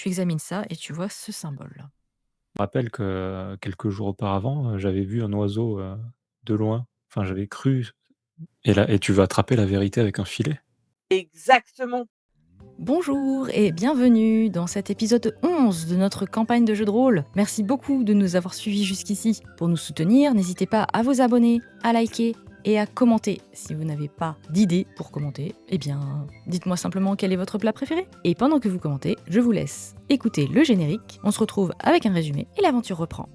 tu examines ça et tu vois ce symbole. Je me rappelle que quelques jours auparavant, j'avais vu un oiseau, de loin. Enfin, j'avais cru et tu veux attraper la vérité avec un filet? Exactement. Bonjour et bienvenue dans cet épisode 11 de notre campagne de jeu de rôle. Merci beaucoup de nous avoir suivis jusqu'ici. Pour nous soutenir, n'hésitez pas à vous abonner, à liker et à commenter. Si vous n'avez pas d'idée pour commenter, eh bien, dites-moi simplement quel est votre plat préféré. Et pendant que vous commentez, je vous laisse écouter le générique. On se retrouve avec un résumé et l'aventure reprend.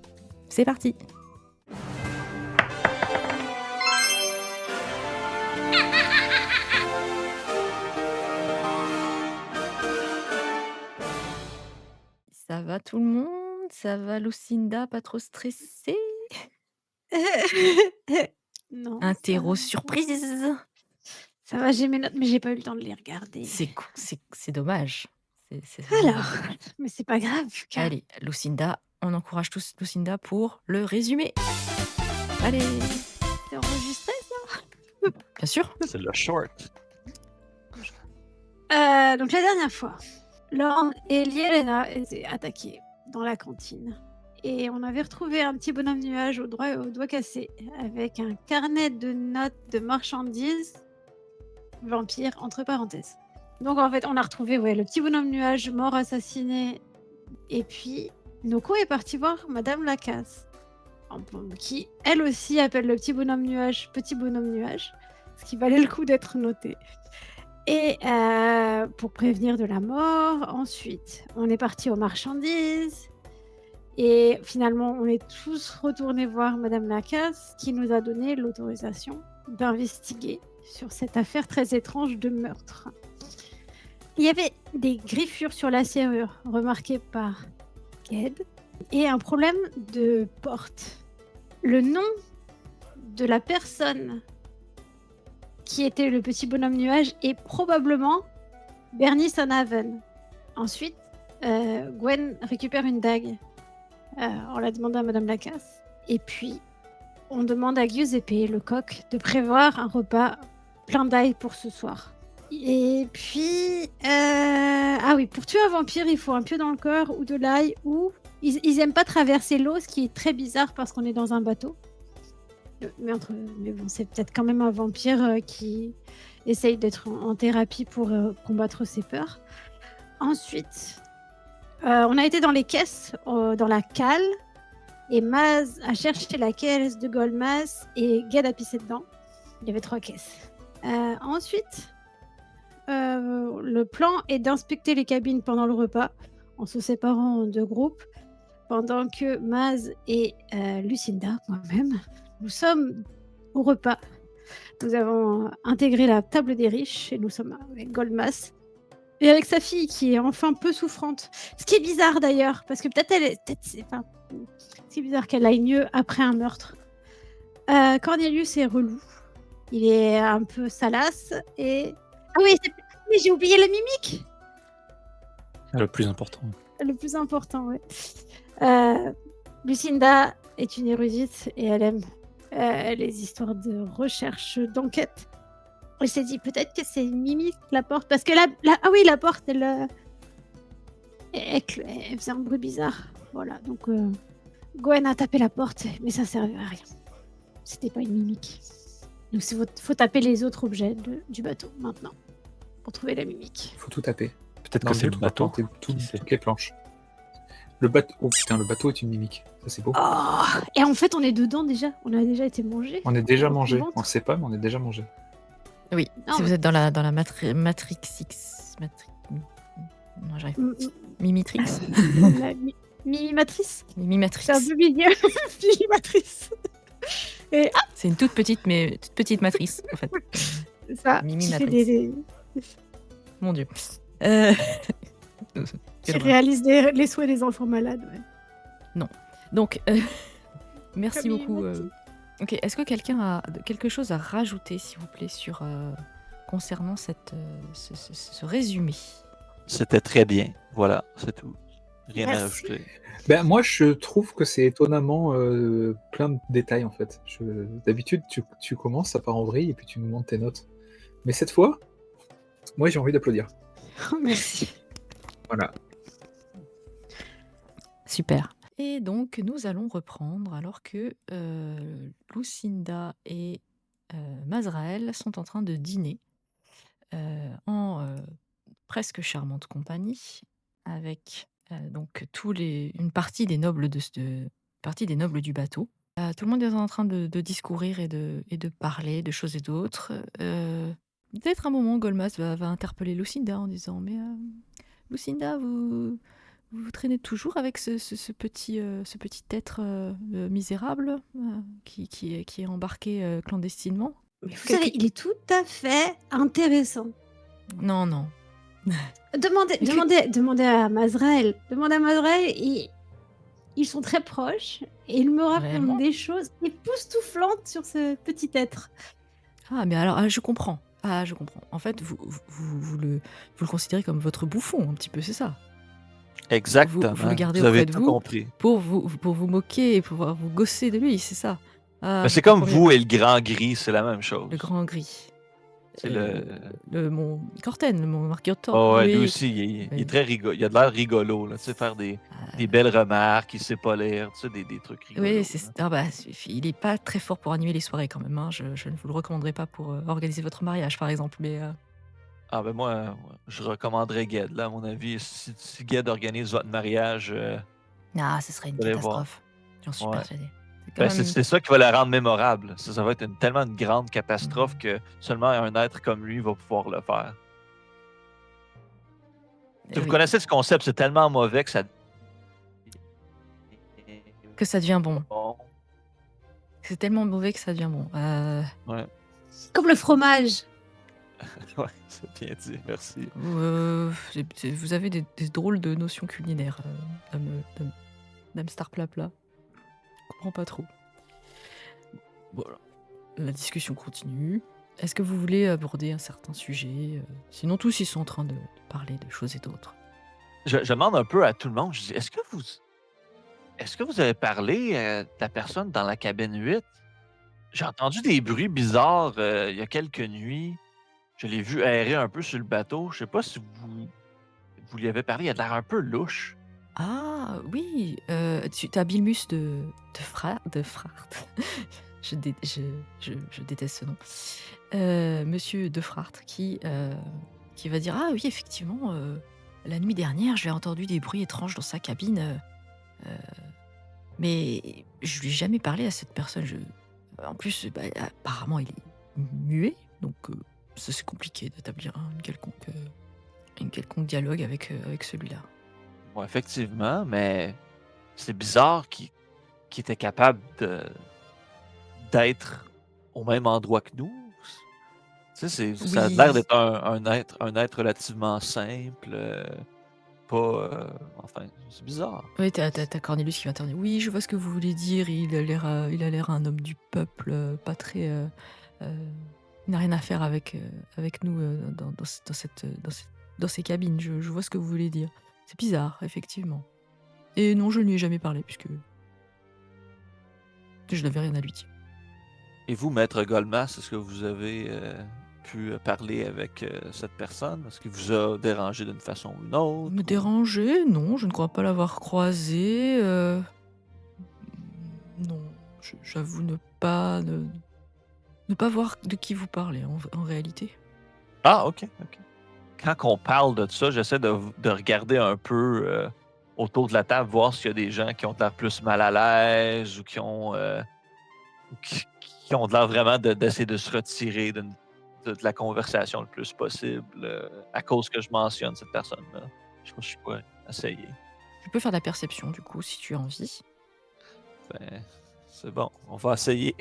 C'est parti! Ça va tout le monde? Ça va Lucinda? Pas trop stressée? Non, Interro surprise! ça va, j'ai mes notes, mais j'ai pas eu le temps de les regarder. C'est dommage. C'est vraiment Alors, dommage. mais c'est pas grave. Allez, Lucinda, on encourage tous Lucinda pour le résumé. Allez, C'est enregistré. bien sûr. C'est le short. Donc la dernière fois, Lorne et Lielena étaient attaqués dans la cantine. Et on avait retrouvé un petit bonhomme nuage au doigt cassé, avec un carnet de notes de marchandises, vampire, entre parenthèses. Donc en fait, on a retrouvé le petit bonhomme nuage mort assassiné. Et puis, Noko est partie voir Madame Lacasse, qui elle aussi appelle le petit bonhomme nuage, ce qui valait le coup d'être noté. Et pour prévenir de la mort, ensuite, on est parti aux marchandises. Et finalement, on est tous retournés voir Madame Lacasse, qui nous a donné l'autorisation d'investiguer sur cette affaire très étrange de meurtre. Il y avait des griffures sur la serrure remarquées par Ged et un problème de porte. Le nom de la personne qui était le petit bonhomme nuage est probablement Bernie Sonhaven. Ensuite, Gwen récupère une dague. On la demande à Madame Lacasse. Et puis, on demande à Giuseppe, le coq, de prévoir un repas plein d'ail pour ce soir. Et puis, ah oui, pour tuer un vampire, il faut un pieu dans le corps ou de l'ail, ou ils aiment pas traverser l'eau, ce qui est très bizarre parce qu'on est dans un bateau. Mais bon, c'est peut-être quand même un vampire qui essaye d'être en thérapie pour combattre ses peurs. Ensuite, on a été dans les caisses, dans la cale, et Maz a cherché la caisse de Golmas et Ged a pissé dedans. Il y avait 3 caisses. Ensuite, le plan est d'inspecter les cabines pendant le repas, en se séparant en 2 groupes, pendant que Maz et Lucinda, moi-même, nous sommes au repas. Nous avons intégré la table des riches et nous sommes avec Golmas et avec sa fille qui est enfin peu souffrante. Ce qui est bizarre d'ailleurs, parce que c'est bizarre qu'elle aille mieux après un meurtre. Cornelius est relou. Il est un peu salace et... Ah oui, mais j'ai oublié la mimique. Le plus important. Le plus important, oui. Lucinda est une érudite et elle aime les histoires de recherche, d'enquête. Elle s'est dit peut-être que c'est une mimique, la porte. Parce que la porte, elle faisait un bruit bizarre. Voilà, donc Gwen a tapé la porte, mais ça servait à rien. C'était pas une mimique. Donc il faut taper les autres objets du bateau maintenant pour trouver la mimique. Faut tout taper. Peut-être Dans que c'est le but, bateau. tenter Qui sait. toutes les planches. Le bateau. Oh putain, le bateau est une mimique. Ça c'est beau. Oh, et en fait, on est dedans déjà. On a déjà été mangé. On est déjà mangé. ventre. On le sait pas, mais on est déjà mangé. Oui, Non, si mais- vous êtes dans la Matrix X. Non, j'arrive pas. Mimitrix. La Mimimatrice. Mimimatrix. C'est un peu mignon. Mimimatrice. Et C'est une toute petite matrice, en fait. c'est ça. Mimimatrice. Mon Dieu. Qui Quelle horreur. réalise les souhaits des enfants malades. Ouais. Donc, merci Comme beaucoup. Mimimatrice. Ok, est-ce que quelqu'un a quelque chose à rajouter, s'il vous plaît, concernant ce résumé? C'était très bien. Voilà, c'est tout. Rien à Merci. rajouter. Ben, moi, je trouve que c'est étonnamment plein de détails en fait. D'habitude, tu commences, ça part en vrille et puis tu nous montres tes notes. Mais cette fois, moi, j'ai envie d'applaudir. Merci. Voilà. Super. Et donc, nous allons reprendre alors que Lucinda et Mazrael sont en train de dîner en presque charmante compagnie avec donc une partie des nobles partie des nobles du bateau. Tout le monde est en train de discourir et de parler de choses et d'autres. Peut-être un moment, Golmas va interpeller Lucinda en disant mais Lucinda, vous traînez toujours avec ce petit être misérable qui est embarqué clandestinement. Mais vous savez, il est tout à fait intéressant. Non, non. Demandez à Mazrael. Demandez à Mazrael, ils sont très proches et il me Réellement raconte des choses époustouflantes sur ce petit être. Ah, mais alors, je comprends. Ah, je comprends. En fait, vous le considérez comme votre bouffon, un petit peu, c'est ça. Exactement. Vous le gardez Vous avez auprès de tout vous compris. pour vous moquer et pouvoir vous gosser de lui, c'est ça. Ah, Mais je c'est comme comprends bien. vous et le grand gris, c'est la même chose. Le grand gris. C'est Mon Corten, mon Marguerite. Oh, ouais, lui Oui. aussi, il Oui. est très rigolo. Il a de l'air rigolo, là, tu sais, faire des belles remarques, il sait pas lire, tu sais, des trucs rigolos. Oui, là. il est pas très fort pour animer les soirées quand même. Hein. Je ne vous le recommanderais pas pour organiser votre mariage, par exemple. Mais Ah ben moi, je recommanderais Ged, là, à mon avis. Si Ged organise votre mariage, ce serait une vous allez voir. catastrophe. J'en suis Ouais. persuadée. C'est quand Ben, même- c'est ça qui va la rendre mémorable. Ça va être tellement une grande catastrophe que seulement un être comme lui va pouvoir le faire. Vous oui, connaissez ce concept, c'est tellement mauvais que ça... que ça devient bon. Bon. C'est tellement mauvais que ça devient bon. Ouais, Comme le fromage. ouais, c'est bien dit, merci. Vous avez des drôles de notions culinaires, dame Starplapla. Je comprends pas trop. Voilà. La discussion continue. Est-ce que vous voulez aborder un certain sujet Sinon, tous ils sont en train de parler de choses et d'autres. Je demande un peu à tout le monde, je dis, est-ce que vous avez parlé de la personne dans la cabine 8? J'ai entendu des bruits bizarres il y a quelques nuits. Je l'ai vu errer un peu sur le bateau. Je sais pas si vous lui avez parlé, il a l'air un peu louche. Ah oui, tu as Bilmus de Frart. je déteste ce nom. Monsieur de Frart qui va dire ah oui effectivement la nuit dernière j'ai entendu des bruits étranges dans sa cabine, mais je lui ai jamais parlé à cette personne. En plus apparemment il est muet donc ça c'est compliqué d'établir un quelconque dialogue avec celui-là. Bon, effectivement, mais c'est bizarre qu'il était capable d'être au même endroit que nous. Tu sais, ça a Oui. l'air d'être un être relativement simple. Enfin, c'est bizarre. Oui, t'as Cornelius qui va intervenir. Oui, je vois ce que vous voulez dire. Il a l'air un homme du peuple, pas très. Il n'a rien à faire avec nous dans ces cabines. Je vois ce que vous voulez dire. C'est bizarre, effectivement. Et non, je ne lui ai jamais parlé puisque je n'avais rien à lui dire. Et vous, Maître Golmas, est-ce que vous avez pu parler avec cette personne? Est-ce qu'il vous a dérangé d'une façon ou d'une autre? Me déranger? Non, je ne crois pas l'avoir croisé. Non, j'avoue ne pas voir de qui vous parlez en réalité. Ah, ok. Quand on parle de ça, j'essaie de regarder un peu autour de la table, voir s'il y a des gens qui ont l'air plus mal à l'aise ou qui ont l'air vraiment d'essayer de se retirer de la conversation le plus possible à cause que je mentionne cette personne-là. Je pourrais essayer. Tu peux faire de la perception du coup si tu as envie. Ben, c'est bon, on va essayer.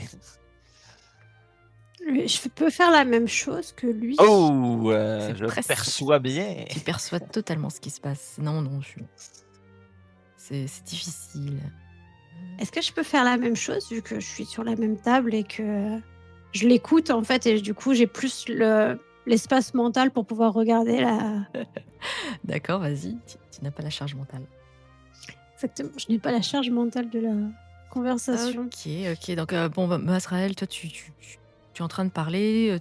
Je peux faire la même chose que lui. Oh, C'est je presque- perçois bien. Tu perçois totalement ce qui se passe. Non, c'est difficile. Est-ce que je peux faire la même chose vu que je suis sur la même table et que je l'écoute en fait et du coup j'ai plus l'espace mental pour pouvoir regarder la... D'accord, vas-y. Tu n'as pas la charge mentale. Exactement, je n'ai pas la charge mentale de la conversation. Ok. Donc, Masraël, toi, tu es en train de parler.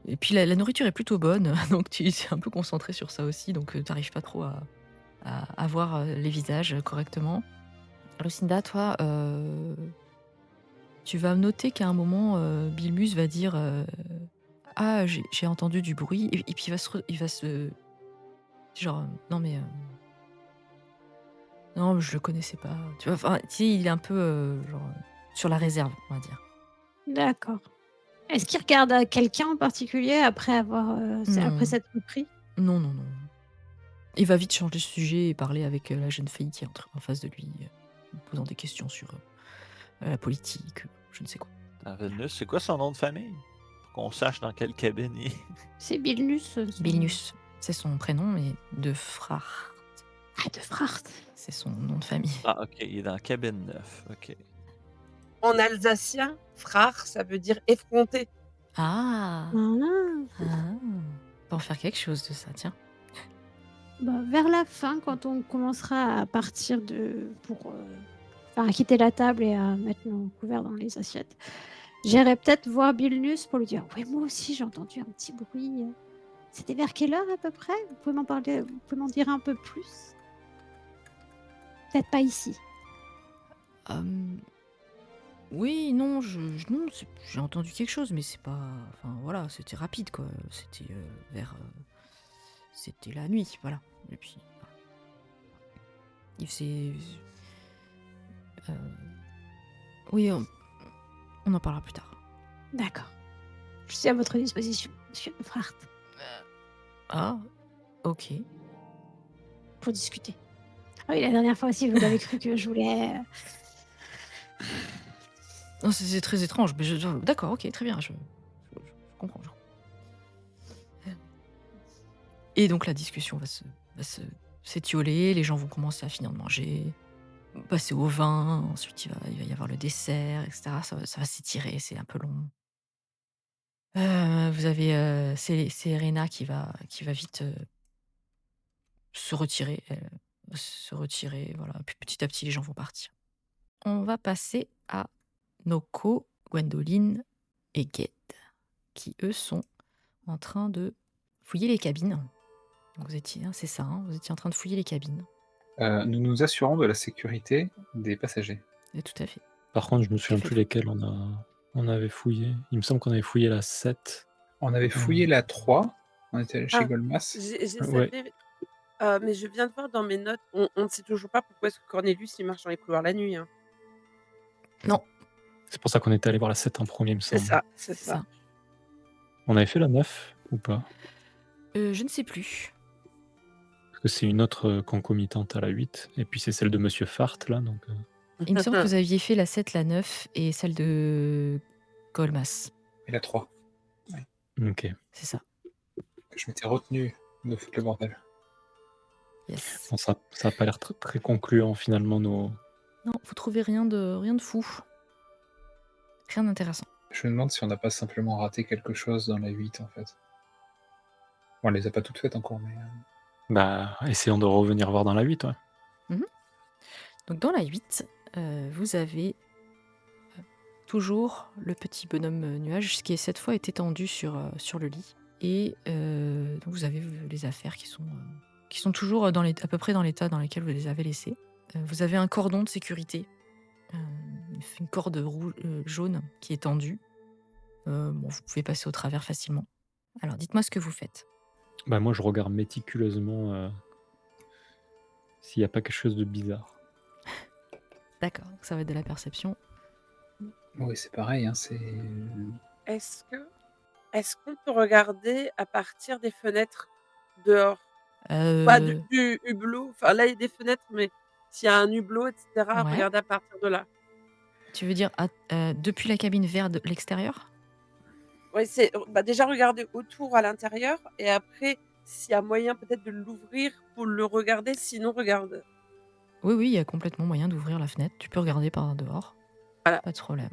Et puis, la nourriture est plutôt bonne. Donc, tu es un peu concentré sur ça aussi. Donc, tu n'arrives pas trop à à voir les visages correctement. Lucinda, toi, tu vas noter qu'à un moment, Bilmus va dire ah, j'ai entendu du bruit, et puis il va se. Genre, non, mais. Non, je le connaissais pas. Tu vois, enfin, tu sais, il est un peu genre, sur la réserve, on va dire. D'accord. Est-ce qu'il regarde à quelqu'un en particulier après Non. s'être pris? Non, non, non. Il va vite changer de sujet et parler avec la jeune fille qui est en face de lui, posant des questions sur la politique, je ne sais quoi. Avenus, c'est quoi son nom de famille? Pour qu'on sache dans quelle cabine il est. C'est Bilnus. Bilnus, c'est son prénom, mais de Frart, Ah, de Frart. c'est son nom de famille. Ah, ok, il est dans cabine 9. Ok. En alsacien, frère, ça veut dire effronté. Ah, Ah. On peut en faire quelque chose de ça, tiens. Bah, vers la fin, quand on commencera à partir à quitter la table et à mettre nos couverts dans les assiettes, j'irai peut-être voir Bilnus pour lui dire « Ouais, moi aussi, j'ai entendu un petit bruit. C'était vers quelle heure à peu près? Vous pouvez m'en dire un peu plus? Peut-être pas ici. Oui, non, non, j'ai entendu quelque chose, mais c'est pas. Enfin, voilà, c'était rapide, quoi. C'était C'était la nuit, voilà. Et puis. Il faisait. Oui, on en parlera plus tard. D'accord. Je suis à votre disposition, monsieur Frart, Ah, ok. pour discuter. Ah oui, la dernière fois aussi, vous avez cru que je voulais... Non, c'est très étrange, mais d'accord, ok, très bien, je comprends. Et donc la discussion va s'étioler, les gens vont commencer à finir de manger, passer au vin, ensuite il va y avoir le dessert, etc. Ça va s'étirer, c'est un peu long. Vous avez c'est Rena qui va vite se retirer, voilà. Puis petit à petit les gens vont partir. On va passer à Noko, Gwendoline et Ged, qui eux sont en train de fouiller les cabines. Donc vous étiez, c'est ça, hein, vous étiez en train de fouiller les cabines. Nous nous assurons de la sécurité des passagers. Et tout à fait. Par contre, je me souviens fais plus tout. lesquels on avait fouillé. Il me semble qu'on avait fouillé la 7. On avait fouillé la 3, on était allé chez Ah, Golmas. J'ai Ouais. zappé, mais je viens de voir dans mes notes, on ne sait toujours pas pourquoi est-ce que Cornelius il marche dans les couloirs la nuit. Hein. Non, C'est pour ça qu'on était allé voir la 7 en premier, il me C'est semble. ça, c'est c'est ça. ça. On avait fait la 9 ou pas? Je ne sais plus. Parce que c'est une autre concomitante à la 8. Et puis c'est celle de Monsieur Fart, là. Donc, Il me semble que vous aviez fait la 7, la 9 et celle de Golmas. Et la 3. ok. C'est ça. Je m'étais retenu de foutre le bordel. Yes. Bon, ça a pas l'air très concluant, finalement, nos... Non, vous trouvez rien de fou. Rien d'intéressant. Je me demande si on n'a pas simplement raté quelque chose dans la 8, en fait. Bon, on les a pas toutes faites encore, mais... Bah, essayons de revenir voir dans la 8, ouais. Donc dans la 8, vous avez toujours le petit bonhomme nuage, qui est cette fois est étendu sur le lit. Et donc vous avez les affaires qui sont toujours à peu près dans l'état dans lequel vous les avez laissées. Vous avez un cordon de sécurité, une corde jaune qui est tendue. Bon, vous pouvez passer au travers facilement. Alors dites-moi ce que vous faites. Bah, moi, je regarde méticuleusement s'il n'y a pas quelque chose de bizarre. D'accord, ça va être de la perception. Oui, c'est pareil, hein, c'est... Est-ce qu'on peut regarder à partir des fenêtres dehors? Pas du hublot, enfin là il y a des fenêtres, mais s'il y a un hublot, etc., Ouais. regarder à partir de là. Tu veux dire depuis la cabine vers l'extérieur? Oui, c'est déjà regarder autour à l'intérieur, et après, s'il y a moyen peut-être de l'ouvrir pour le regarder, sinon regarde. Oui, il y a complètement moyen d'ouvrir la fenêtre. Tu peux regarder par dehors. Voilà. Pas de problème.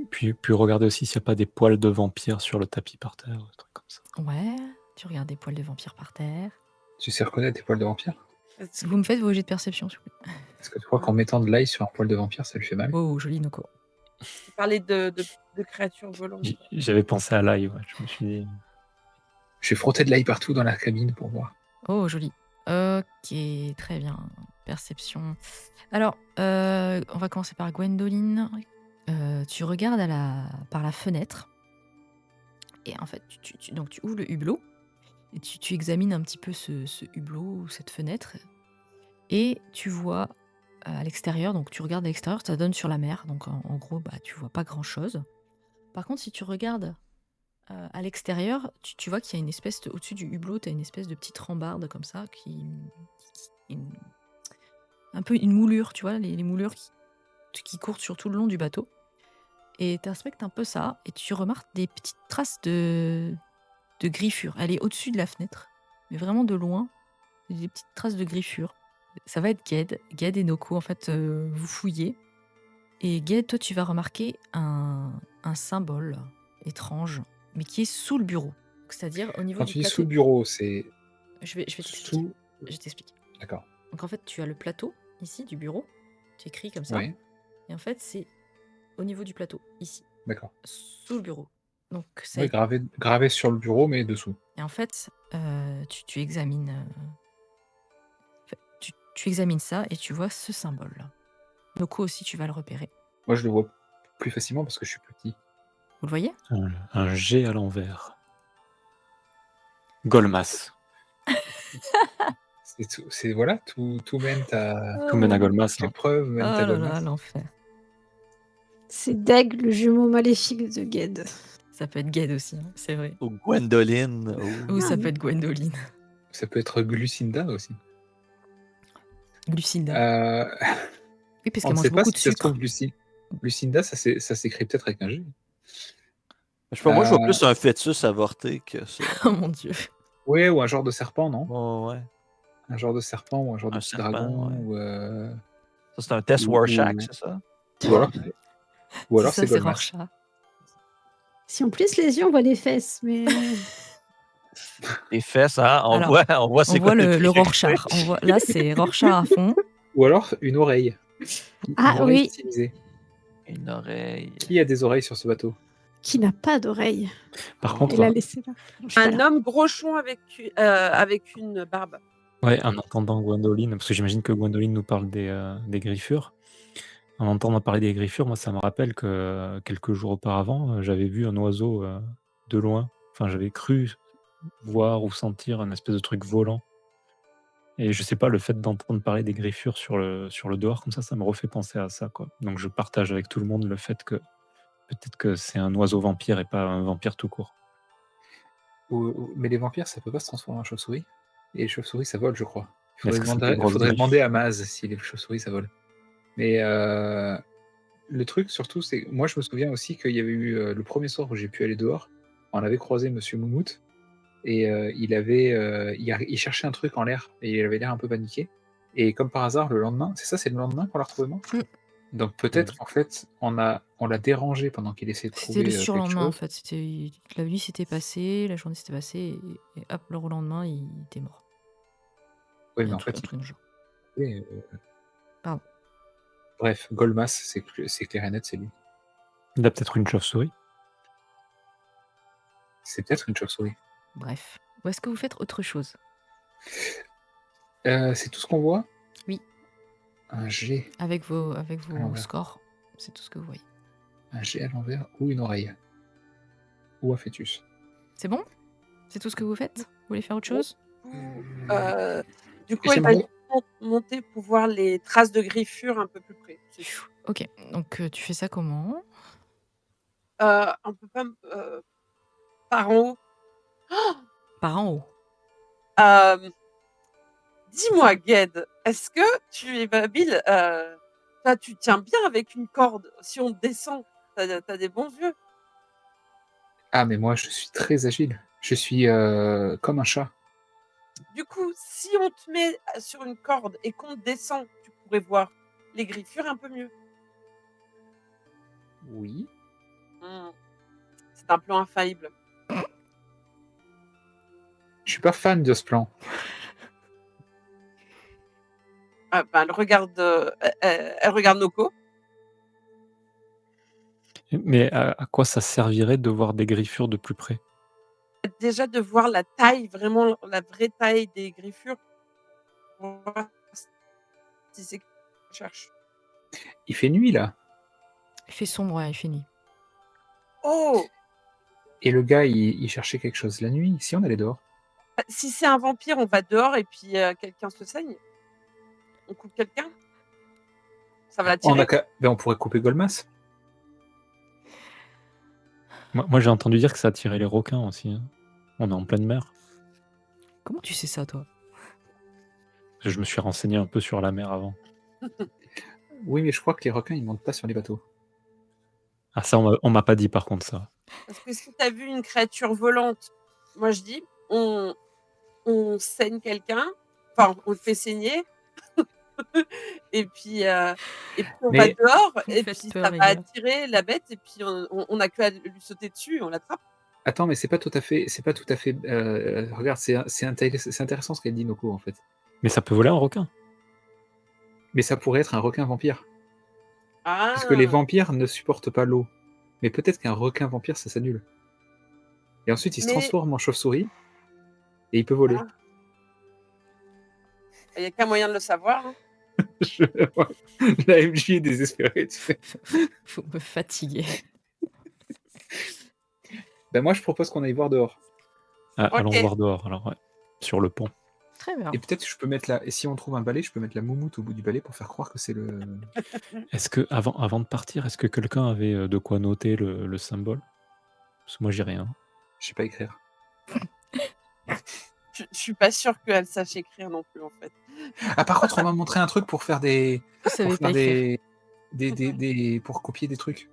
Puis regarder aussi s'il n'y a pas des poils de vampire sur le tapis par terre, des trucs comme ça. Ouais, tu regardes des poils de vampire par terre. Tu sais reconnaître tes poils de vampire? Vous me faites vos jets de perception, s'il vous plaît. Est-ce que tu crois qu'en mettant de l'ail sur un poil de vampire, ça lui fait mal? Oh, joli Noko. Tu parlais de créatures volantes. J'avais pensé à l'ail, ouais. Je me suis dit... Je vais frotter de l'ail partout dans la cabine pour voir. Oh, joli. Ok, très bien. Perception. Alors, on va commencer par Gwendoline. Tu regardes par la fenêtre. Et en fait, donc tu ouvres le hublot. Et tu examines un petit peu ce hublot ou cette fenêtre. Et tu vois à l'extérieur, donc tu regardes à l'extérieur, ça donne sur la mer. Donc en gros, tu vois pas grand-chose. Par contre, si tu regardes à l'extérieur, tu vois qu'il y a une espèce au-dessus du hublot, tu as une espèce de petite rambarde comme ça, un peu une moulure, tu vois, les moulures qui courent sur tout le long du bateau. Et tu inspectes un peu ça, et tu remarques des petites traces de griffures. Elle est au-dessus de la fenêtre, mais vraiment de loin, des petites traces de griffures. Ça va être Ged. Ged et Noko, en fait, vous fouillez. Et Ged, toi, tu vas remarquer un symbole étrange, mais qui est sous le bureau. C'est-à-dire au niveau Quand du tu dis sous plateau. le bureau, c'est Je vais t'expliquer. sous. Je t'explique. D'accord. Donc en fait, tu as le plateau ici du bureau. Tu écris comme ça. Oui, Et en fait, c'est au niveau du plateau, ici, d'accord. sous le bureau. Donc ça. Oui, gravé sur le bureau, mais dessous. Et en fait, tu examines. Tu examines ça et tu vois ce symbole. Noko aussi, tu vas le repérer. Moi, je le vois plus facilement parce que je suis petit. Vous le voyez? Un G à l'envers. Golmas. C'est voilà, tout mène à Tout mène à Golmas. les preuves, mène Oh à là Golmas. là, l'enfer. C'est Dag, le jumeau maléfique de Ged. Ça peut être Ged aussi, hein, c'est vrai. Ou Gwendoline. Ou ça Ah, peut être Gwendoline. Ça peut être Glucinda aussi. Lucinda. Oui, parce On qu'elle ne mange sait pas beaucoup si de ça se sucre. trouve Lucinda, ça s'écrit peut-être avec un G. Je sais pas, moi, je vois plus un fœtus avorté que ça. Oh mon Dieu. Ouais, ou un genre de serpent, non? Oh, ouais. Un genre de serpent ou un genre de Un petit serpent, dragon. ouais. Ou, Ça, c'est un test ou- Rorschach, ou- c'est ça? ou alors ça, c'est c'est Golmas. Rorschach. Si on plisse les yeux, on voit les fesses, mais Les fesses, hein? On Alors, voit c'est On voit quoi le truc. Rorschach. Là, c'est Rorschach à fond. Ou alors une oreille. Ah, Une oreille oui. stylisée. Une oreille. Qui a des oreilles sur ce bateau? qui n'a pas d'oreille. Par Oh. contre, Elle a laissé là. Je suis pas Un là. homme groschon avec une barbe. ouais, en entendant Gwendoline, parce que j'imagine que Gwendoline nous parle des griffures. En entendant parler des griffures, moi, ça me rappelle que quelques jours auparavant, j'avais vu un oiseau de loin. Enfin, j'avais cru voir ou sentir un espèce de truc volant. Et je sais pas, le fait d'entendre parler des griffures sur le dehors, comme ça me refait penser à ça, quoi. Donc je partage avec tout le monde le fait que peut-être que c'est un oiseau vampire et pas un vampire tout court. Mais les vampires, ça peut pas se transformer en chauve-souris. Et les chauves-souris, ça vole, je crois. Mais est-ce que c'est des grosses Faudrait griffes? demander à Maz si les chauves-souris, ça vole. Mais le truc, surtout, c'est moi, je me souviens aussi qu'il y avait eu le premier soir où j'ai pu aller dehors. On avait croisé Monsieur Moumout et il cherchait un truc en l'air et il avait l'air un peu paniqué. Et comme par hasard, le lendemain, c'est le lendemain qu'on l'a retrouvé mort. Donc peut-être en fait, on l'a dérangé pendant qu'il essayait de trouver C'était le quelque surlendemain, en chose. fait. La nuit s'était passée, la journée s'était passée, et hop, le lendemain, il était mort. Oui, Il y mais a en fait, un truc dans le genre. Pardon. Bref, Golmas, c'est clair et net, c'est lui. Il a peut-être une chauve-souris. C'est peut-être une chauve-souris. Bref. Ou est-ce que vous faites autre chose? C'est tout ce qu'on voit? Oui. Un G. Avec vos l'envers. scores, c'est tout ce que vous voyez. Un G à l'envers ou une oreille. Ou un fœtus. C'est bon? C'est tout ce que vous faites? Vous voulez faire autre chose? Du coup, elle va monter pour voir les traces de griffures un peu plus près. Ok, donc tu fais ça comment? On peut pas par en haut. Par en haut. Dis-moi, Ged, est-ce que tu es habile? Tu tiens bien avec une corde. Si on descend, t'as des bons yeux. Ah, mais moi, je suis très agile. Je suis comme un chat. Du coup, si on te met sur une corde et qu'on descend, tu pourrais voir les griffures un peu mieux. Oui. C'est un plan infaillible. Je suis pas fan de ce plan. Elle regarde Noko. Mais à quoi ça servirait de voir des griffures de plus près? Déjà de voir la taille, vraiment la vraie taille des griffures. voir si c'est ce qu'on cherche. Il fait nuit là. Il fait sombre, ouais, il fait nuit. Oh! Et le gars, il cherchait quelque chose la nuit. Si on allait dehors. Si c'est un vampire, on va dehors et puis quelqu'un se saigne. On coupe quelqu'un. Ça va l'attirer. On pourrait couper Golmas. Moi, j'ai entendu dire que ça attirait les requins aussi, hein. On est en pleine mer. Comment tu sais ça, toi? Je me suis renseigné un peu sur la mer avant. Oui, mais je crois que les requins, ils montent pas sur les bateaux. Ah ça, on m'a pas dit par contre ça. Parce que si t'as vu une créature volante, moi je dis, on saigne quelqu'un, enfin on le fait saigner, et puis on va dehors, et puis ça va attirer la bête, et puis on a que à lui sauter dessus, on l'attrape. Attends, mais c'est pas tout à fait. Regarde, c'est intéressant ce qu'elle dit, Noko, en fait. Mais ça peut voler un requin. Mais ça pourrait être un requin vampire. Ah. Parce que les vampires ne supportent pas l'eau. Mais peut-être qu'un requin vampire, ça s'annule. Et ensuite, il se transforme en chauve-souris et il peut voler. Il n'y a qu'un moyen de le savoir. Hein. La MJ est désespérée, tu sais. Faut me fatiguer. Ben moi, je propose qu'on aille voir dehors. Ah, okay. Allons voir dehors, alors, ouais. Sur le pont. Très bien. Et peut-être que je peux mettre et si on trouve un balai, je peux mettre la moumoute au bout du balai pour faire croire que c'est le... Est-ce que, avant de partir, est-ce que quelqu'un avait de quoi noter le symbole? Parce que moi, j'ai rien. Je sais pas écrire. Je suis pas sûre qu'elle sache écrire non plus, en fait. Ah, par contre, on m'a montré un truc pour faire pour copier des trucs.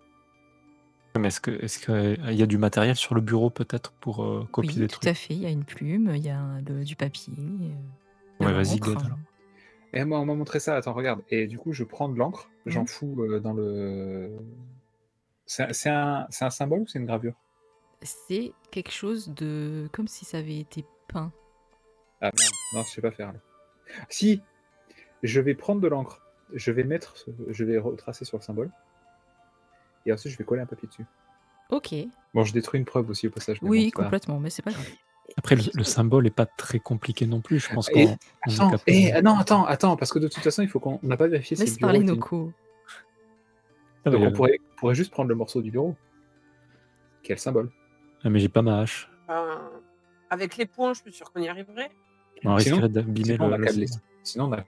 Mais est-ce qu'il y a du matériel sur le bureau peut-être pour copier des trucs? Oui, tout à fait. Il y a une plume, il y a du papier. Ouais, vas-y, Gled, alors. Et moi, on m'a montré ça. Attends, regarde. Et du coup, je prends de l'encre, j'en fous dans le... C'est un symbole ou c'est une gravure? C'est quelque chose de... comme si ça avait été peint. Ah merde, non, je sais pas faire. Là. Si, je vais prendre de l'encre, je vais retracer sur le symbole, et ensuite je vais coller un papier dessus. Ok. Bon, je détruis une preuve aussi au passage. Oui, bon, complètement, mais c'est pas grave. Après, le symbole est pas très compliqué non plus, je pense qu'on... Attends, parce que de toute façon, il faut qu'on n'a pas vérifié si le bureau... Laisse parler Noko. Donc on pourrait juste prendre le morceau du bureau. Quel symbole? Ah, mais j'ai pas ma hache. Avec les points, je suis sûr qu'on y arriverait. On risquerait d'abîmer Sinon, on a...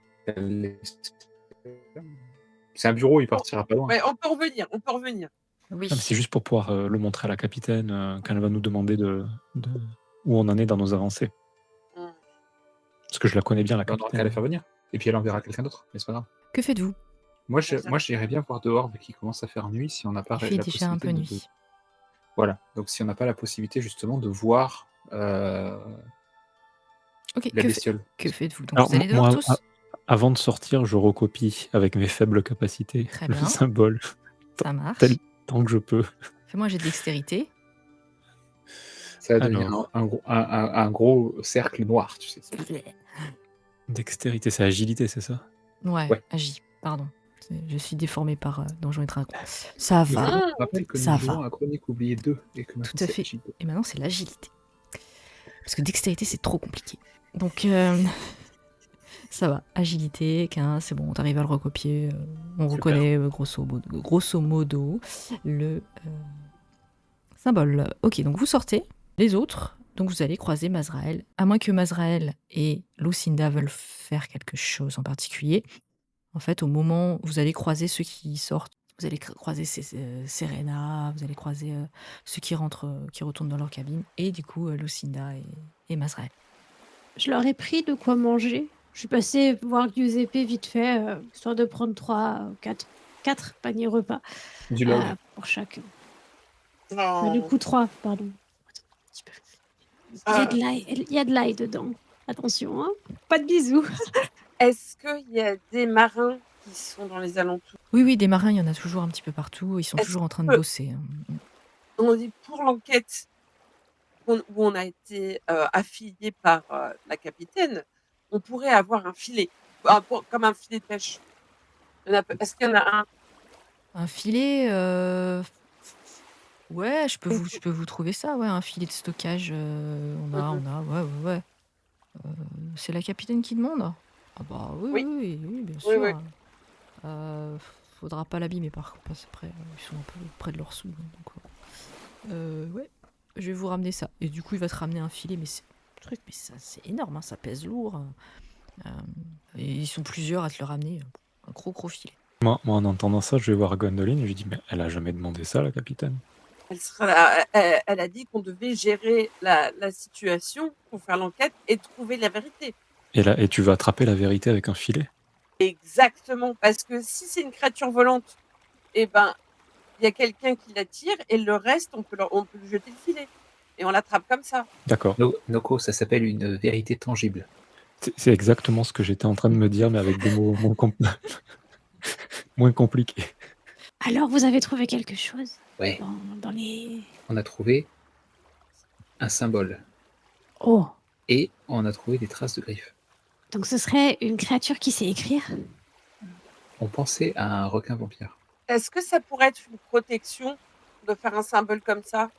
C'est un bureau, il partira pas loin. Ouais, on peut revenir. Oui. Ah, c'est juste pour pouvoir le montrer à la capitaine quand elle va nous demander où on en est dans nos avancées. Parce que je la connais bien, la capitaine. On aura qu'à la faire venir. Et puis elle enverra quelqu'un d'autre, mais c'est pas grave. Que faites-vous? Moi, j'irais bien voir dehors, vu qu'il commence à faire nuit, si on n'a pas la possibilité. Il fait déjà un peu nuit. Voilà, donc si on n'a pas la possibilité justement de voir la bestiole. Que faites-vous? Donc vous allez dehors tous? Avant de sortir, je recopie avec mes faibles capacités le symbole. Ça marche. Tant que je peux. Fais-moi un jet de dextérité. Ça va devenir un gros cercle noir, tu sais. Dextérité, c'est agilité, c'est ça? Ouais. Agi, pardon. Je suis déformée par Donjons et Dragons. Ça va. Je rappelle que nous jouons à Chronique oubliée 2. Et que tout à fait. Et maintenant, c'est l'agilité. Parce que dextérité, c'est trop compliqué. Donc, ça va. Agilité, 15, c'est bon, t'arrives à le recopier. On reconnaît grosso modo le symbole. Ok, donc vous sortez. Les autres, donc vous allez croiser Mazrael. À moins que Mazrael et Lucinda veulent faire quelque chose en particulier. En fait, au moment où vous allez croiser ceux qui sortent, vous allez croiser Serena, vous allez croiser ceux qui retournent dans leur cabine, et du coup, Lucinda et Mazrael. Je leur ai pris de quoi manger. Je suis passée voir Giuseppe vite fait, histoire de prendre 3 ou 4 paniers repas pour chacun. Du coup, 3, pardon. Il y a de l'ail dedans. Attention, hein. Pas de bisous. Est-ce qu'il y a des marins qui sont dans les alentours? Oui, des marins, il y en a toujours un petit peu partout. Ils sont toujours en train de bosser. On dit pour l'enquête où on a été affilié par la capitaine, on pourrait avoir un filet, comme un filet de pêche. Est-ce qu'il y en a un? Un filet Ouais, je peux vous trouver ça, ouais, un filet de stockage. On a, ouais. C'est la capitaine qui demande? Ah bah oui, Oui, oui, oui, oui, bien oui, oui. sûr. Faudra pas l'abîmer par contre, parce qu'après, ils sont un peu près de leur sous. Donc, ouais, je vais vous ramener ça. Et du coup, il va te ramener un filet, mais ça, c'est énorme, hein, ça pèse lourd. Et ils sont plusieurs à te le ramener. Un gros filet. Moi, en entendant ça, je vais voir Gwendoline et je lui dis, mais elle a jamais demandé ça, la capitaine. Elle a dit qu'on devait gérer la situation pour faire l'enquête et trouver la vérité. Et tu vas attraper la vérité avec un filet? Exactement, parce que si c'est une créature volante, eh ben, il y a quelqu'un qui la tire et le reste, on peut lui jeter le filet. Et on l'attrape comme ça. D'accord. Noko, ça s'appelle une vérité tangible. C'est exactement ce que j'étais en train de me dire, mais avec des mots moins compliqués. Alors, vous avez trouvé quelque chose Ouais, dans les... on a trouvé un symbole Oh, et on a trouvé des traces de griffes. donc ce serait une créature qui sait écrire? On pensait à un requin vampire. Est-ce que ça pourrait être une protection de faire un symbole comme ça?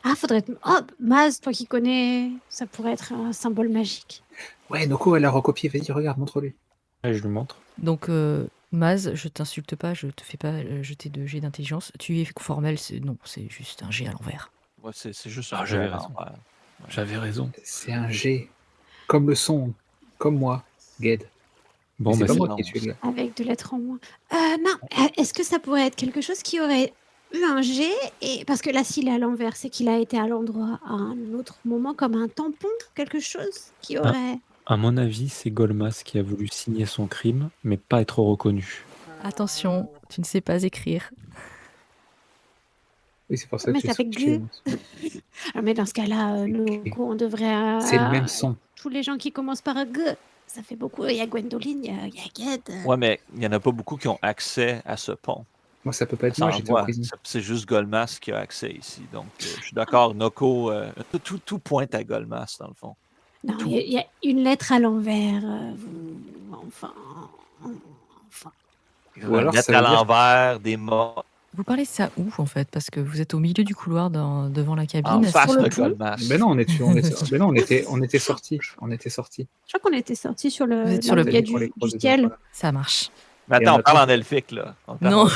Ah, faudrait... Oh, Maz, toi qui connais, ça pourrait être un symbole magique. Ouais, Noko, elle a recopié. Vas-y, regarde, montre-lui. Et je lui montre. Donc, Maz, je t'insulte pas, je te fais pas jeter de jet d'intelligence. Tu es formel, non, c'est juste un jet à l'envers. Ouais, c'est juste Ah, un j'avais jet à raison. l'envers. J'avais raison. C'est un G. Comme le son. Comme moi, Ged. Bon, Mais c'est bah, pas c'est moi non. qui ai tué le gars. Avec 2 lettres en moins. Non, est-ce que ça pourrait être quelque chose qui aurait eu un G et... Parce que là, s'il est à l'envers, c'est qu'il a été à l'endroit à un autre moment, comme un tampon, quelque chose qui aurait... à mon avis, c'est Golmas qui a voulu signer son crime, mais pas être reconnu. Attention, tu ne sais pas écrire. Oui, c'est pour ça que Mais j'ai ça fait switché. G. Ah, mais dans ce cas-là, Noko, on devrait... C'est le même son. Tous les gens qui commencent par G, ça fait beaucoup. Il y a Gwendoline, il y a Ged. Ouais, mais il n'y en a pas beaucoup qui ont accès à ce pont. Moi, ça peut pas être Ça moi, j'étais en envoie. prison. C'est juste Golmas qui a accès ici. Donc, je suis d'accord, Noko, tout pointe à Golmas, dans le fond. Non, il y a une lettre à l'envers. Enfin... Ou alors, Mettre ça veut à dire- l'envers des mots Vous parlez de ça où, en fait? Parce que vous êtes au milieu du couloir devant la en cabine. face sur le de pont. Golmas. Mais non, mais non, on était sortis. On était sortis. Je crois qu'on était sortis sur le... Vous êtes là sur où le il y a pont. On les du croisait ciel. voilà. Ça marche. Mais Et attends, on on parle en attend- elfique, là. On parle Non.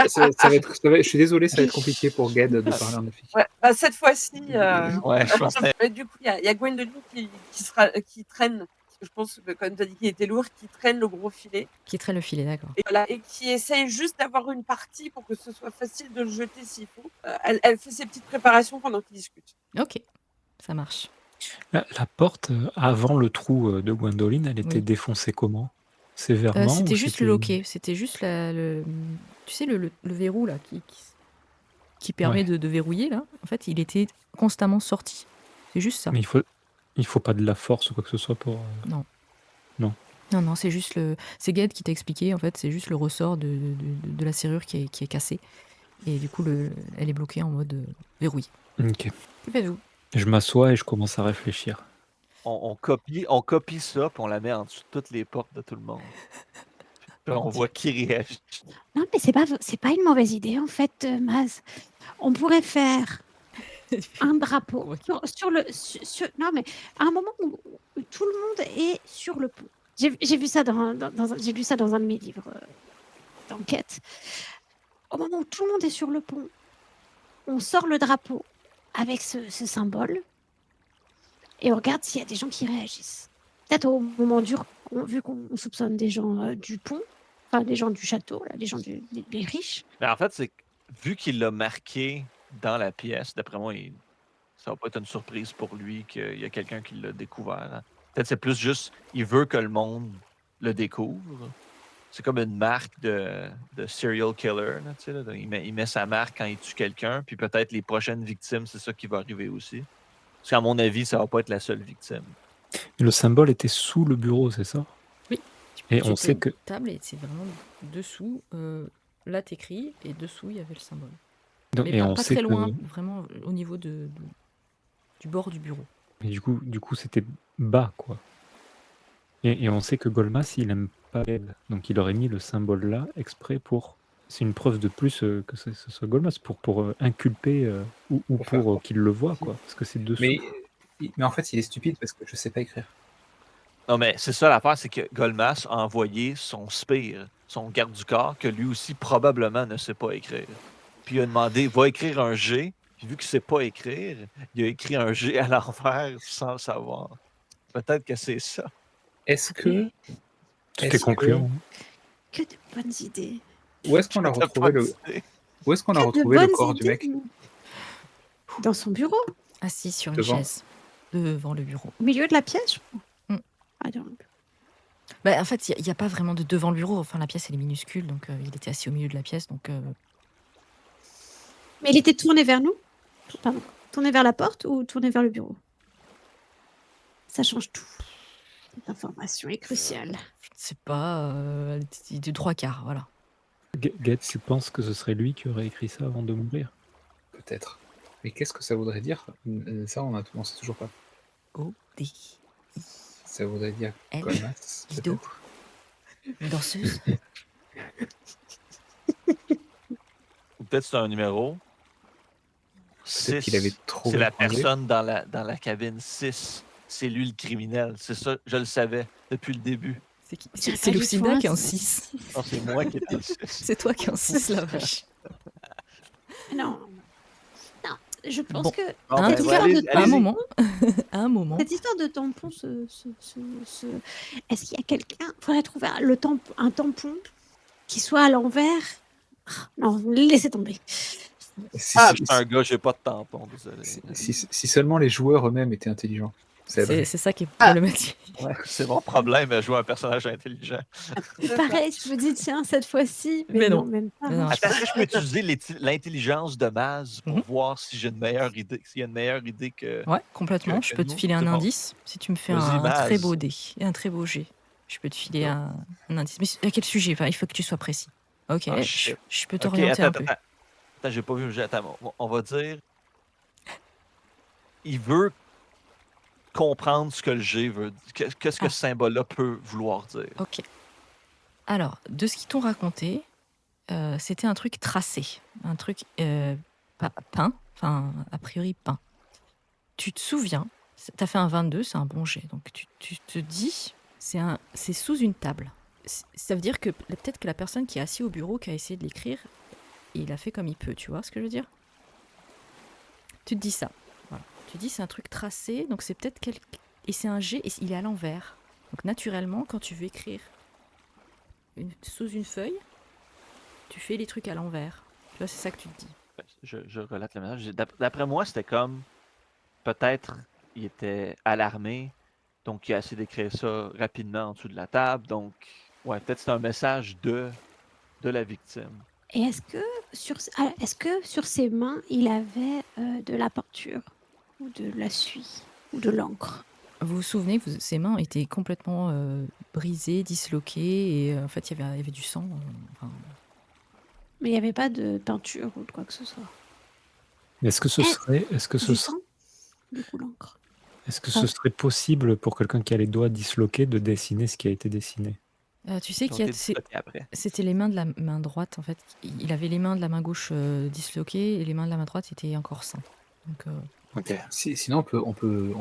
Ça va être, je suis désolé, ça va être compliqué pour Ged de parler en elfique. Ouais, bah cette fois-ci. Ouais, je pense que Mais du coup, il y a Gwendoline qui traîne. Je pense que comme tu as dit qu'il était lourd, qui traîne le gros filet. Qui traîne le filet, d'accord. Et, voilà, et qui essaye juste d'avoir une partie pour que ce soit facile de le jeter s'il faut. Elle fait ses petites préparations pendant qu'ils discutent. Ok, ça marche. La porte, avant le trou de Gwendoline, elle était Oui. défoncée comment? Sévèrement? C'était ou juste le loquet, c'était juste tu sais, le verrou là qui permet Ouais. de verrouiller là. En fait, il était constamment sorti. C'est juste ça. Mais il faut pas de la force ou quoi que ce soit pour... Non, c'est juste c'est Ged qui t'a expliqué, en fait, c'est juste le ressort de la serrure qui est cassée. Et du coup, elle est bloquée en mode verrouillé. Ok. Que faites-vous? Je m'assois et je commence à réfléchir. on copie ça, puis on la met en dessous de toutes les portes de tout le monde. Puis on voit qui réagit. Non, mais c'est pas une mauvaise idée, en fait, Maz. On pourrait faire un drapeau Ouais. non, mais à un moment où tout le monde est sur le pont. J'ai vu ça j'ai lu ça dans un de mes livres d'enquête. Au moment où tout le monde est sur le pont, on sort le drapeau avec ce symbole et on regarde s'il y a des gens qui réagissent. Peut-être au moment dur, vu qu'on soupçonne des gens du pont, enfin des gens du château, là, des gens des riches. Mais en fait, c'est que, vu qu'il l'a marqué dans la pièce, d'après moi, ça va pas être une surprise pour lui qu'il y a quelqu'un qui l'a découvert. Hein. Peut-être c'est plus juste, il veut que le monde le découvre. C'est comme une marque de serial killer. Là, tu sais, là. Il met sa marque quand il tue quelqu'un, puis peut-être les prochaines victimes, c'est ça qui va arriver aussi. Parce qu'à mon avis, ça va pas être la seule victime. Le symbole était sous le bureau, c'est ça? Oui. Et Sur on sait une que... table, et c'est vraiment dessous. Là, t'écris, et dessous, il y avait le symbole. Donc, Mais et pas on sait très que... loin, vraiment au niveau du bord du bureau. Et du coup, c'était bas, quoi. Et on sait que Golmas, il aime pas Ged. Donc il aurait mis le symbole là, exprès pour... C'est une preuve de plus que ce soit Golmas, pour inculper ou pour qu'il le voie, quoi. Parce que c'est dessous. Mais en fait, il est stupide parce que je sais pas écrire. Non, mais c'est ça l'affaire, c'est que Golmas a envoyé son spire, son garde du corps, que lui aussi probablement ne sait pas écrire. Puis il a demandé, va écrire un G. Puis vu qu'il ne sait pas écrire, il a écrit un G à l'envers sans le savoir. Peut-être que c'est ça. Est-ce que... Tout est concluant. Que de bonnes idées. Où est-ce qu'on a retrouvé Où est-ce qu'on a Que de retrouvé le bonnes corps du idées. mec? Dans son bureau, Assis sur une Devant. chaise. Devant le bureau. au milieu de la pièce, je crois. Mm. Ah, donc. Bah, en fait, il n'y a pas vraiment de devant le bureau. Enfin, la pièce, elle est minuscule. Donc, il était assis au milieu de la pièce. Donc, Mais il était tourné vers nous? Pardon. Tourné vers la porte ou tourné vers le bureau? Ça change tout. Cette information est cruciale. je ne sais pas. Du 3/4, voilà. Get, tu penses que ce serait lui qui aurait écrit ça avant de mourir? Peut-être. Mais qu'est-ce que ça voudrait dire? Ça, on sait toujours pas. O-D. Ça voudrait dire Elle. Golmas, Guido. peut-être. Une danseuse. Ou peut-être c'est un numéro. Peut-être qu'il avait trop C'est la étranglé. personne dans la cabine 6. C'est lui le criminel. C'est ça, je le savais depuis le début. C'est qui? C'est C'est pas du Lucinda tout un qui est en six. 6. Non, c'est moi qui étais le 6. C'est toi qui es en 6, la vache. Non. Non. Je pense Bon. que Bon, En ben, tout ouais, cas, allez-y, à un allez-y. moment, à un moment, cette histoire de tampon, est-ce qu'il y a quelqu'un? Il faudrait trouver un tampon qui soit à l'envers. Ah, non, laissez tomber. Si, Ah, si- je suis un gars, j'ai pas de tampon, désolé. si seulement les joueurs eux-mêmes étaient intelligents. c'est ça qui est problématique. Ouais, c'est mon problème à jouer un personnage intelligent. Pareil, je me dis, tiens, cette fois-ci. Mais Mais non. non, même pas. Mais non, Attends, est-ce que je peux utiliser l'intelligence de Maz pour Mhm. voir si j'ai une meilleure idée, s'il y a une meilleure idée que. Ouais, complètement. que Je peux te nous, filer un c'est bon. indice. Si tu me fais Vas-y, un très Maz. beau dé et un très beau jet, je peux te filer un indice. Mais à quel sujet? Enfin, il faut que tu sois précis. Ok, Ah, je shit. peux Ok, t'orienter attends, un peu. Attends, j'ai pas vu le jet. Attends, on va dire. Il veut comprendre ce que le G veut dire. Qu'est-ce que Ah. ce symbole-là peut vouloir dire? Ok. Alors, de ce qu'ils t'ont raconté, c'était un truc tracé, un truc peint, enfin, a priori peint. Tu te souviens, t'as fait un 22, c'est un bon jet, donc tu te dis, c'est sous une table. Ça veut dire que peut-être que la personne qui est assise au bureau, qui a essayé de l'écrire, il a fait comme il peut, tu vois ce que je veux dire? Tu te dis ça, voilà. Tu dis c'est un truc tracé, donc c'est peut-être et c'est un jet, et il est à l'envers. Donc naturellement, quand tu veux écrire sous une feuille, tu fais les trucs à l'envers. Tu vois, c'est ça que tu te dis. Je relate le message. D'après moi, c'était comme. Peut-être il était alarmé, donc il a essayé d'écrire ça rapidement en dessous de la table. Donc, ouais, peut-être c'est un message de la victime. Et est-ce que sur ses mains, il avait de la peinture ou de la suie ou de l'encre? Vous vous souvenez que ses mains étaient complètement brisées, disloquées, et en fait, il y avait du sang. Enfin, Mais il n'y avait pas de peinture ou de quoi que ce soit. Est-ce que ce serait, Du sang? Du coup, l'encre. est-ce que ce serait possible pour quelqu'un qui a les doigts disloqués de dessiner ce qui a été dessiné? tu sais Ils ont été disloqués après. c'était les mains de la main droite, en fait. Il avait les mains de la main gauche disloquées, et les mains de la main droite étaient encore sains. Donc, Ok. Sinon, on peut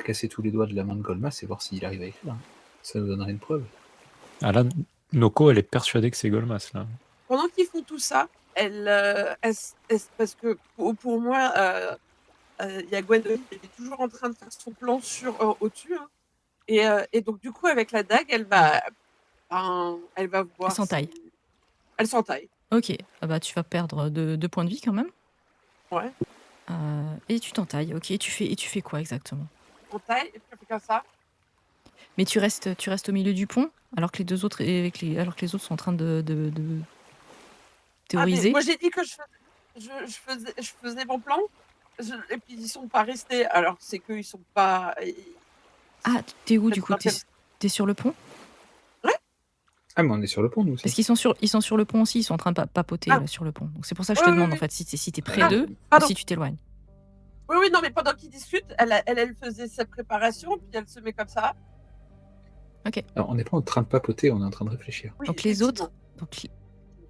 casser tous les doigts de la main de Golmas et voir s'il arrive à écrire. Ça nous donnerait une preuve. Ah là, Noko, elle est persuadée que c'est Golmas, là. Pendant qu'ils font tout ça, parce que pour moi, il y a Gwendoline qui est toujours en train de faire son plan sur au-dessus. Hein. Et donc, du coup, avec la dague, elle va voir. Elle s'entaille. Elle s'entaille. ok, ah bah, tu vas perdre 2 points de vie quand même. Ouais. Et tu t'entailles, ok. Et tu fais quoi exactement? Entaille, et puis on fait comme ça. Mais tu restes au milieu du pont, alors que les autres sont en train de théoriser. Moi, j'ai dit que je faisais mon plan. Et puis, ils sont pas restés. Alors, c'est qu'ils sont pas. Ah, t'es où du coup? Peut-être T'es sur le pont? Ah, mais on est sur le pont, nous aussi. Parce qu'ils sont sur le pont aussi, ils sont en train de papoter Ah. là, sur le pont. Donc c'est pour ça que je te Oui, demande oui, en fait si t'es près Ah, d'eux ou pardon. si tu t'éloignes. Oui, non, mais pendant qu'ils discutent, elle faisait sa préparation, puis elle se met comme ça. Alors, on n'est pas en train de papoter, on est en train de réfléchir. Oui, Donc les autres,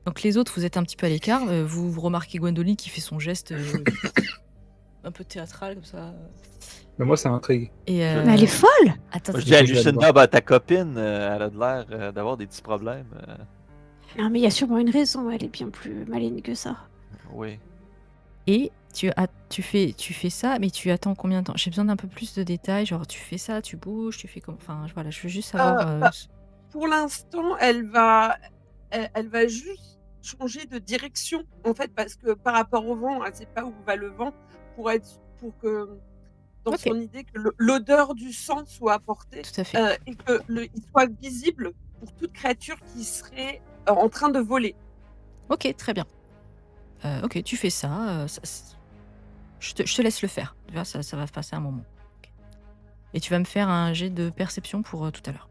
donc les autres, vous êtes un petit peu à l'écart. Vous remarquez Gwendoline qui fait son geste un peu théâtral comme ça. Mais moi, ça m'intrigue. Et Mais elle est folle! attends, Moi, je Du dis à coup, je vais aller Lucinda, voir. ta copine, elle a de l'air d'avoir des petits problèmes. Non, mais il y a sûrement une raison, elle est bien plus maligne que ça. Oui. et tu fais ça, mais tu attends combien de temps? J'ai besoin d'un peu plus de détails. Genre, tu fais ça, tu bouges, tu fais comme. Enfin, voilà, je veux juste savoir. Pour l'instant, elle va juste changer de direction, en fait, parce que par rapport au vent, elle sait pas où va le vent, pour que dans Ok. son idée que l'odeur du sang soit apportée Tout à fait. et que il soit visible pour toute créature qui serait en train de voler. Ok, très bien. Ok, tu fais ça. Je te laisse le faire. Tu vois, ça va passer un moment. Ok. Et tu vas me faire un jet de perception pour tout à l'heure.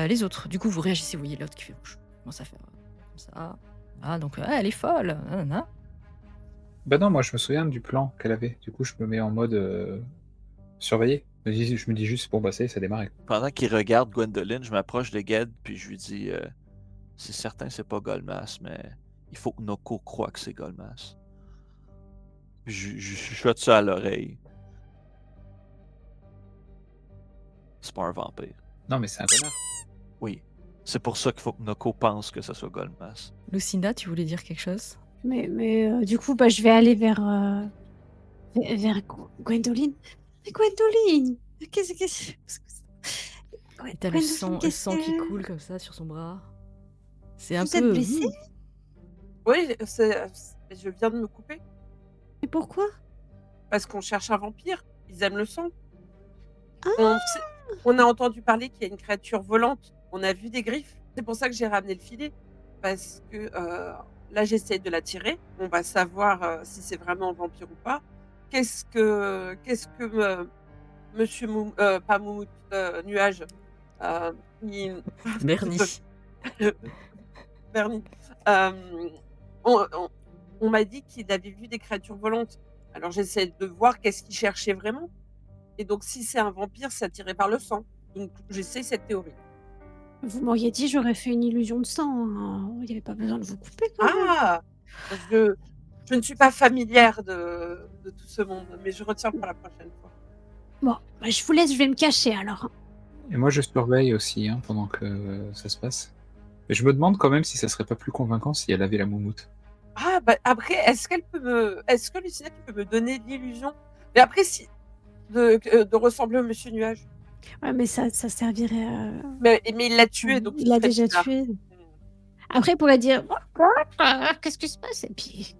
Les autres, du coup, vous réagissez. Vous voyez l'autre qui fait bouche. Comment ça fait comme ça. Ah, donc elle est folle. Nanana. Bah non, moi, je me souviens du plan qu'elle avait. Du coup, je me mets en mode surveiller. Je me dis juste, bon, bah, ça démarre. Pendant qu'il regarde Gwendoline, je m'approche de Ged, puis je lui dis c'est certain, c'est pas Golmas, mais il faut que Noko croie que c'est Golmas. Je chuchote ça à l'oreille. C'est pas un vampire. Non, mais c'est un connard. Oui. C'est pour ça qu'il faut que Noko pense que ce soit Golmas. Lucinda, tu voulais dire quelque chose? Mais du coup, bah, je vais aller vers Gwendoline. Mais Gwendoline! Qu'est-ce que c'est? Et t'as le sang qui coule comme ça sur son bras. C'est un Vous êtes peu. blessée? Oui, je viens de me couper Mais pourquoi? parce qu'on cherche un vampire. Ils aiment le sang. On a entendu parler qu'il y a une créature volante. On a vu des griffes. C'est pour ça que j'ai ramené le filet. Parce que là, j'essaie de la tirer. On va savoir si c'est vraiment un vampire ou pas. Qu'est-ce que Monsieur pas Moumout, Nuage, Bernie. Bernie, on m'a dit qu'il avait vu des créatures volantes. Alors j'essaie de voir qu'est-ce qu'il cherchait vraiment. Et donc si c'est un vampire, c'est attiré par le sang. Donc j'essaie cette théorie. Vous m'auriez dit, j'aurais fait une illusion de sang. Hein. Il n'y avait pas besoin de vous couper quand même. Ah, je ne suis pas familière de tout ce monde, mais je retiens pour la prochaine fois. Bon, bah, je vous laisse, je vais me cacher alors. Et moi, je surveille aussi pendant que ça se passe. Et je me demande quand même si ça serait pas plus convaincant si elle avait la moumoute. Ah, bah après, est-ce que Lucinda, tu peux me donner l'illusion? Mais après, si de ressembler au Monsieur Nuage. Ouais, mais ça servirait à... Mais il l'a tué, donc il l'a déjà tué. Après, il pourrait dire qu'est-ce qui se passe? Et puis.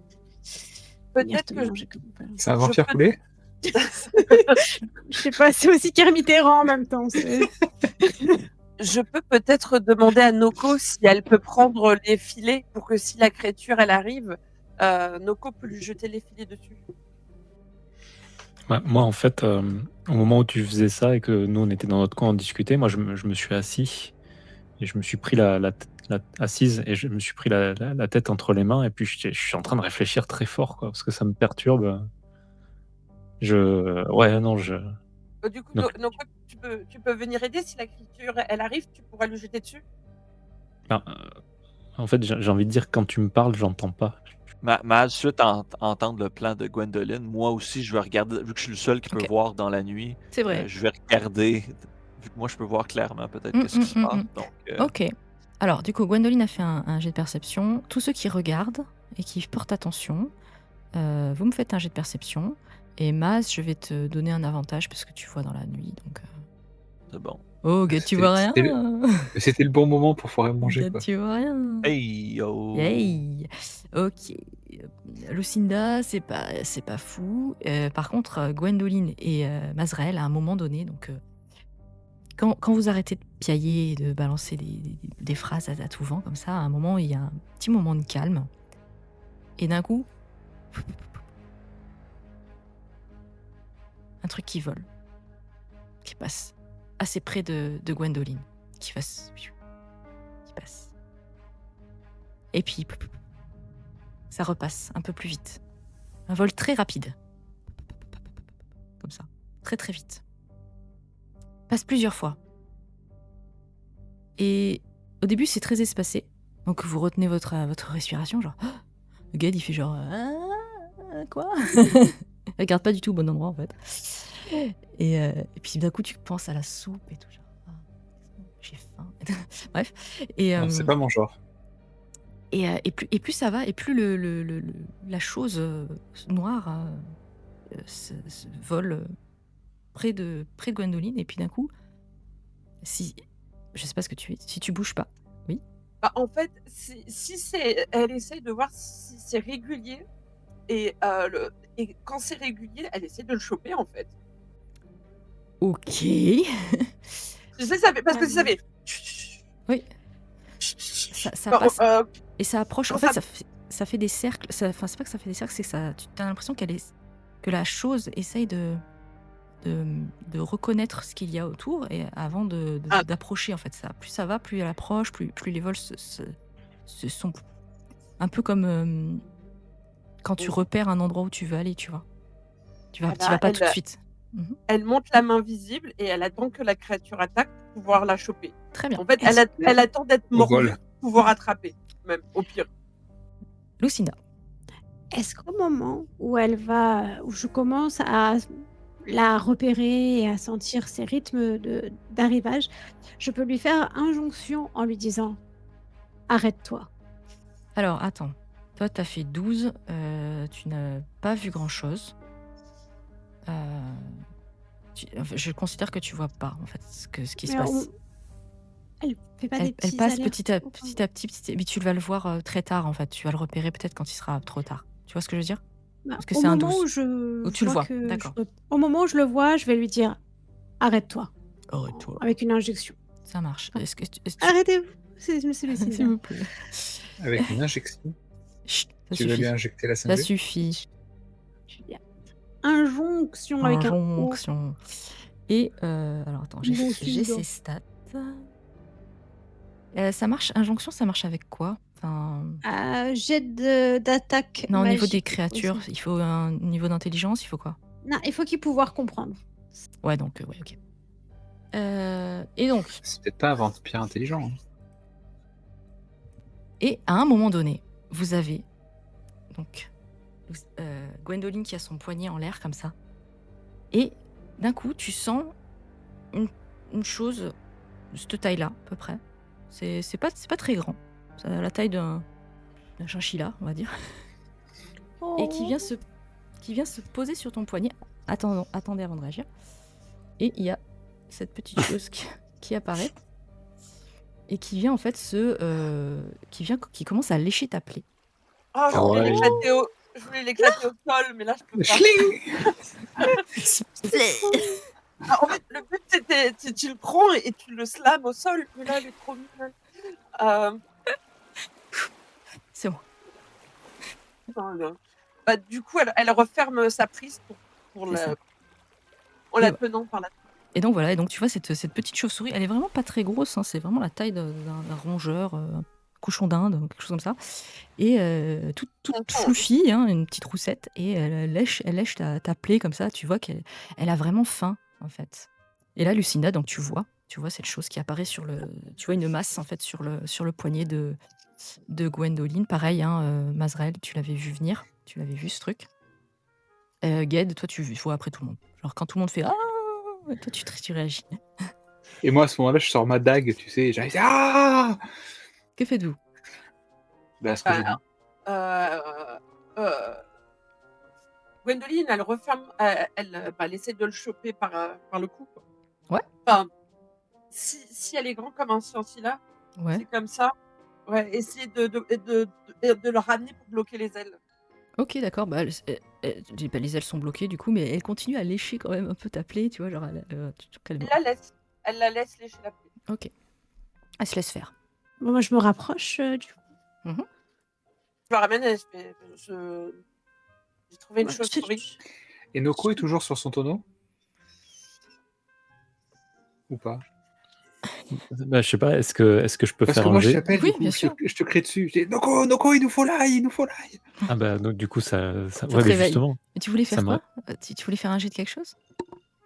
Peut-être que C'est un vampire coulé? Je sais pas, c'est aussi Kermitterrand en même temps. Je peux peut-être demander à Noko si elle peut prendre les filets pour que si la créature elle arrive, Noko peut lui jeter les filets dessus. Ouais, moi, en fait, au moment où tu faisais ça et que nous, on était dans notre coin, on discutait, moi, je me suis assis et je me suis pris assise et je me suis pris la tête entre les mains et puis je suis en train de réfléchir très fort, quoi, parce que ça me perturbe. Ouais, non, Du coup, Donc- Noko, tu peux venir aider si la créature elle arrive, tu pourras lui jeter dessus. En fait, j'ai envie de dire, quand tu me parles, j'entends pas. Mais suite à entendre le plan de Gwendoline, moi aussi, je vais regarder, vu que je suis le seul qui peut Ok. voir dans la nuit, C'est vrai. je vais regarder, vu que moi, je peux voir clairement peut-être qu'est-ce qui se passe. Donc, Ok. Alors, du coup, Gwendoline a fait un jet de perception. Tous ceux qui regardent et qui portent attention, vous me faites un jet de perception. Et Maz, je vais te donner un avantage parce que tu vois dans la nuit. Donc, c'est bon. oh, gars, tu vois rien. C'était le bon moment pour pouvoir manger, Gars, quoi. tu vois rien. Hey yo! Yay. Ok. Lucinda, c'est pas fou. Par contre, Gwendoline et Mazrael, à un moment donné, donc quand vous arrêtez de piailler et de balancer des phrases à tout vent comme ça, à un moment, il y a un petit moment de calme. Et d'un coup, un truc qui vole, qui passe assez près de Gwendoline, qui passe. Et puis, ça repasse un peu plus vite. Un vol très rapide. Comme ça. Très très vite. Passe plusieurs fois. Et au début, c'est très espacé. Donc vous retenez votre respiration, genre... Le gars, il fait genre... quoi? Elle regarde pas du tout au bon endroit en fait. Et puis d'un coup, tu penses à la soupe et tout. Genre, ah, j'ai faim. Bref. Et, Non, c'est pas mon genre. et plus ça va, et plus la chose noire se vole près de Gwendoline. Et puis d'un coup, si je sais pas ce que tu es, si tu bouges pas, oui. Bah, en fait, si c'est, elle essaye de voir si c'est régulier et quand c'est régulier, elle essaie de le choper en fait. Ok. Tu sais, ça fait parce que ça fait. Oui. Ça Bah, passe et ça approche. En quand fait, ça fait des cercles. Enfin, c'est pas que ça fait des cercles, c'est que tu as l'impression que la chose essaye de reconnaître ce qu'il y a autour et avant d'approcher en fait. Plus ça va, plus elle approche, plus les vols se sont un peu comme quand tu repères un endroit où tu veux aller, tu vois. Tu vas pas tout de suite. Elle monte la main visible et elle attend que la créature attaque pour pouvoir la choper. Très bien. En fait, elle attend d'être mordue pour pouvoir attraper, même au pire. Lucinda. Est-ce qu'au moment où où je commence à la repérer et à sentir ses rythmes d'arrivage, je peux lui faire injonction en lui disant « Arrête-toi ». Alors, attends. Toi, t'as fait 12. Tu n'as pas vu grand-chose. Je considère que tu vois pas, en fait, ce qui se passe. Elle fait pas des petits Elle passe allers-retours. petit à petit, mais tu vas le voir très tard, en fait. Tu vas le repérer peut-être quand il sera trop tard. Tu vois ce que je veux dire? Parce que Au c'est un moment 12. où tu le vois, que d'accord. Au moment où je le vois, je vais lui dire « Arrête-toi Arrête-toi. » avec une injection. Ça marche. Arrêtez-vous, c'est S'il vous plaît. Avec une injection. Chut, Tu veux lui injecter la ça 5G? suffit. Injonction avec un O. Injonction. Et alors attends, j'ai ses stats. Ça marche, injonction, ça marche avec quoi? Enfin, jet d'attaque. non, au niveau des magique créatures, aussi. il faut un niveau d'intelligence, il faut quoi? Non, il faut qu'il pouvoir comprendre. Ouais, donc, ouais, ok. Et donc, C'est peut-être pas un vampire intelligent. Hein. et à un moment donné, vous avez donc Gwendoline qui a son poignet en l'air comme ça. Et d'un coup, tu sens une chose de cette taille-là, à peu près. C'est pas très grand. Ça a la taille d'un chinchilla, on va dire. Et qui vient se poser sur ton poignet. Attendez avant de réagir. Et il y a cette petite chose qui apparaît et qui vient en fait qui commence à lécher ta plaie. Oh, je voulais l'éclater au sol, mais là je peux pas. En fait, le but c'était tu le prends et tu le slams au sol, mais là elle est trop mignonne. C'est bon. Bah, du coup, elle referme sa prise en la tenant par la tête. Et donc voilà, et donc tu vois cette petite chauve-souris, elle est vraiment pas très grosse, hein, c'est vraiment la taille d'un rongeur, un cochon d'Inde, quelque chose comme ça. Et toute fluffy, hein, une petite roussette, et elle lèche ta plaie comme ça, tu vois qu'elle a vraiment faim en fait. Et là, Lucinda, donc tu vois cette chose qui apparaît tu vois une masse en fait sur le poignet de Gwendoline. Pareil, hein, Mazrael, tu l'avais vu venir, tu l'avais vu ce truc. Ged, toi tu vois après tout le monde. Genre quand tout le monde fait ah, toi tu réagis. Et moi à ce moment-là, je sors ma dague, tu sais, j'arrive. Ah! Que faites-vous? Bah, ce que j'ai dit. Gwendoline, elle referme, elle essaie de le choper par le cou. Quoi. Ouais. Enfin, si elle est grande comme un chinchilla, Ouais. c'est comme ça. Ouais, essayer de le ramener pour bloquer les ailes. Ok, d'accord. Bah, les ailes sont bloquées du coup, mais elle continue à lécher quand même un peu ta plaie, tu vois, genre Elle la laisse lécher la plaie. Ok. Elle se laisse faire. Bon, moi, je me rapproche du coup. Je la ramène, j'ai trouvé une chauve-souris. Et Noko est toujours sur son tonneau? Ou pas? Bah, je sais pas, est-ce que je peux Parce faire que un moi je jet? t'appelle, Oui, du coup, bien sûr. je te crie dessus. Je dis Noko, il nous faut l'ail, Ah bah donc du coup ça te ouais, mais réveille. justement. Et tu voulais faire ça me quoi? Tu voulais faire un jet de quelque chose?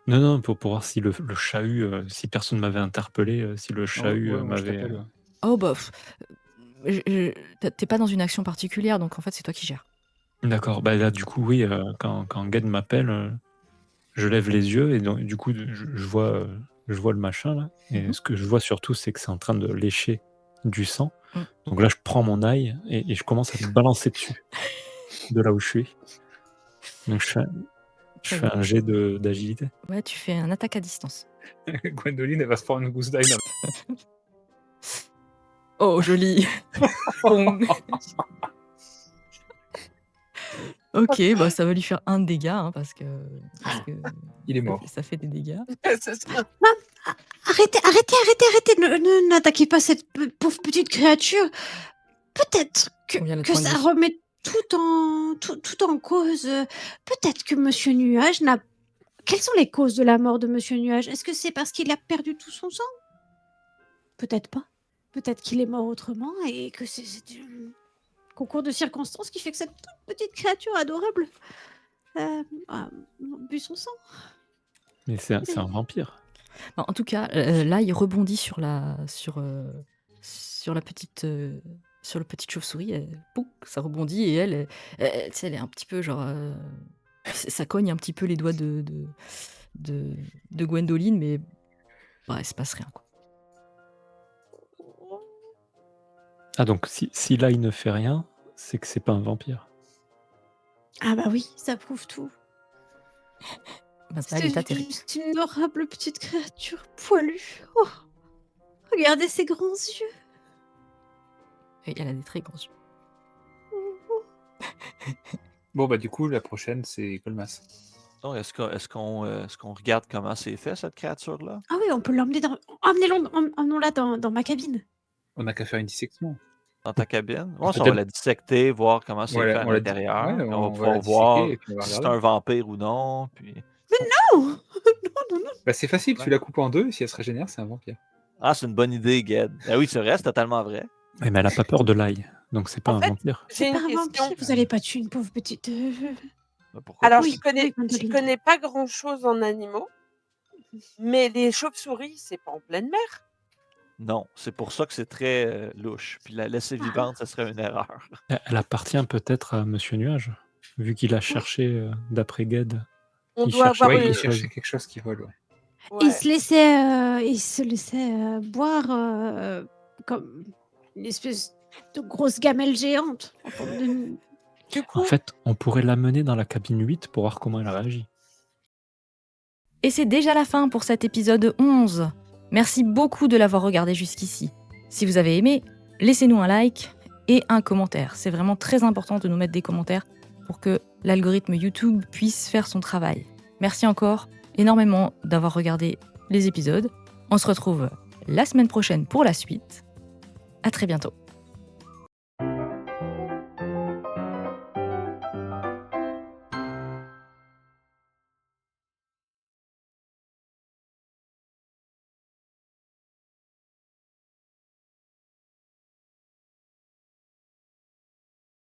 Non, pour voir si le chahut, si personne m'avait interpellé, si le chahut ouais, moi, je m'avait. t'appelle. Oh bah, t'es pas dans une action particulière, donc en fait c'est toi qui gères. D'accord, bah là, du coup, oui, quand Ged m'appelle, je lève les yeux et donc, du coup, je vois le machin là. Et ce que je vois surtout, c'est que c'est en train de lécher du sang. Donc là, je prends mon ail et je commence à me balancer dessus, de là où je suis. Donc je fais un jet d'agilité. Ouais, tu fais un attaque à distance. Gwendoline, elle va se prendre une gousse d'ail. Oh, joli. Bon. Ok, bah ça va lui faire 1 de dégâts, hein, parce que Il est mort. ça fait des dégâts. C'est ça. Arrêtez, n'attaquez pas cette pauvre petite créature. Peut-être Combien de que points de ça vie remet tout en cause. Peut-être que Monsieur Nuage n'a... Quelles sont les causes de la mort de Monsieur Nuage? Est-ce que c'est parce qu'il a perdu tout son sang? Peut-être pas. Peut-être qu'il est mort autrement et que c'est un concours de circonstances qui fait que cette toute petite créature adorable a bu son sang. Mais c'est un vampire. Bon, en tout cas, là, il rebondit sur la petite chauve-souris. Pouc, ça rebondit et elle, tu sais, elle est un petit peu genre, ça cogne un petit peu les doigts de Gwendoline, mais il se passe rien, quoi. Ah donc si là il ne fait rien, c'est que c'est pas un vampire. Ah bah oui, ça prouve tout. Bah, elle est atterrie. C'est une adorable petite créature poilue. Oh, regardez ses grands yeux. Et elle a des très grands yeux. Bon, bah, du coup, la prochaine, c'est Colmas. Donc, est-ce qu'on regarde comment c'est fait, cette créature-là? Ah oui, on peut l'emmener dans... Emmenons-la dans ma cabine. On n'a qu'à faire une dissection. Dans ta cabine? Ouais, ça, on Peut-être- va la dissecter, voir comment c'est Voilà, fait à on la- l'intérieur. ouais, Puis on on va va pouvoir la voir disséquer et puis on va si c'est regarder. un vampire ou non. Puis... Non. Non. Bah, c'est facile, Ouais. tu la coupes en deux, et si elle se régénère, c'est un vampire. Ah, c'est une bonne idée, Ged. Ah oui, c'est vrai, c'est totalement vrai. Ouais, mais elle a pas peur de l'ail, donc c'est pas En un fait, vampire. J'ai C'est une pas un question. vampire, vous allez pas tuer une pauvre petite... Pourquoi Alors, pas? Oui, j'y connais, oui, Gwendoline. j'y connais pas grand-chose en animaux, mais les chauves-souris, c'est pas en pleine mer. Non, c'est pour ça que c'est très louche. Puis la laisser vivante, ça serait une erreur. Elle appartient peut-être à Monsieur Nuage, vu qu'il a cherché, d'après Ged, On il doit cherchait avoir Ouais, quelque il une... chose. cherchait quelque chose qui vole, ouais. Ouais. Il se laissait boire comme une espèce de grosse gamelle géante. En forme de... Du coup, En fait, on pourrait l'amener dans la cabine 8 pour voir comment elle réagit. Et c'est déjà la fin pour cet épisode 11. Merci beaucoup de l'avoir regardé jusqu'ici. Si vous avez aimé, laissez-nous un like et un commentaire. C'est vraiment très important de nous mettre des commentaires pour que l'algorithme YouTube puisse faire son travail. Merci encore énormément d'avoir regardé les épisodes. On se retrouve la semaine prochaine pour la suite. À très bientôt.